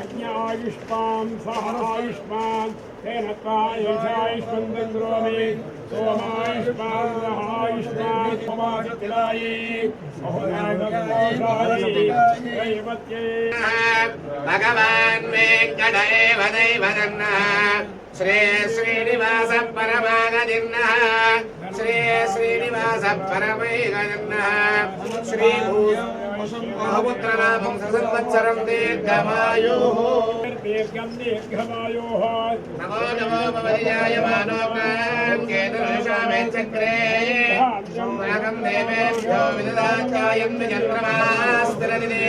अज्ञायुष्मान् सह आयुष्मान् तेन त्वायुषायुष्मन्दन्द्रोमि सोमायुष्मान् सहायुष्मान् समाजतिलायि भगवान् वेङ्कट एव दैवदन्नः श्री श्रीनिवास परमागदिन्नः श्री श्रीनिवास परमैगदिन्नः श्री बहुपुत्रनामं संवत्सरं दीर्घमायुः नमो नमो भवतिजायमानोऽग्रान् केतुषामे चक्रे नागं देवेभ्यो विददाचायं चन्द्रमास्तिरदिने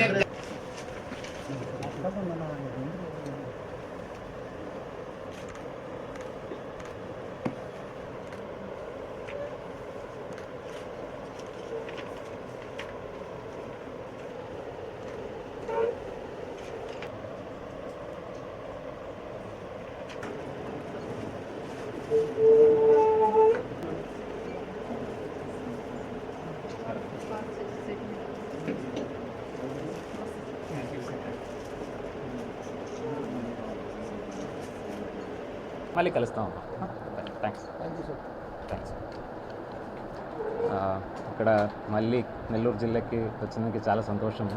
మళ్ళీ కలుస్తాం. థ్యాంక్స్. ఇక్కడ మళ్ళీ నెల్లూరు జిల్లాకి వచ్చినందుకు చాలా సంతోషము.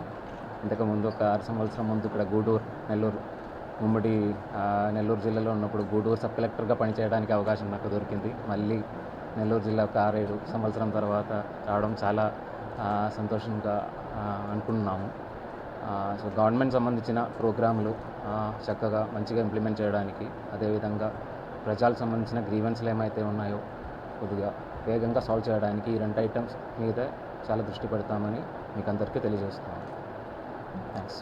ఇంతకుముందు ఒక 6 సంవత్సరం ముందు ఇక్కడ గూడూరు నెల్లూరు ఉమ్మడి నెల్లూరు జిల్లాలో ఉన్నప్పుడు గూడూరు సబ్ కలెక్టర్గా పనిచేయడానికి అవకాశం నాకు దొరికింది. మళ్ళీ నెల్లూరు జిల్లా ఒక 6-7 సంవత్సరం తర్వాత రావడం చాలా సంతోషంగా అనుకుంటున్నాము. సో గవర్నమెంట్ సంబంధించిన ప్రోగ్రాములు చక్కగా మంచిగా ఇంప్లిమెంట్ చేయడానికి, అదేవిధంగా ప్రజలకు సంబంధించిన గ్రీవెన్స్లు ఏమైతే ఉన్నాయో కొద్దిగా వేగంగా సాల్వ్ చేయడానికి ఈ 2 ఐటమ్స్ మీద చాలా దృష్టి పెడతామని మీకు అందరికీ తెలియజేస్తున్నాను. థ్యాంక్స్.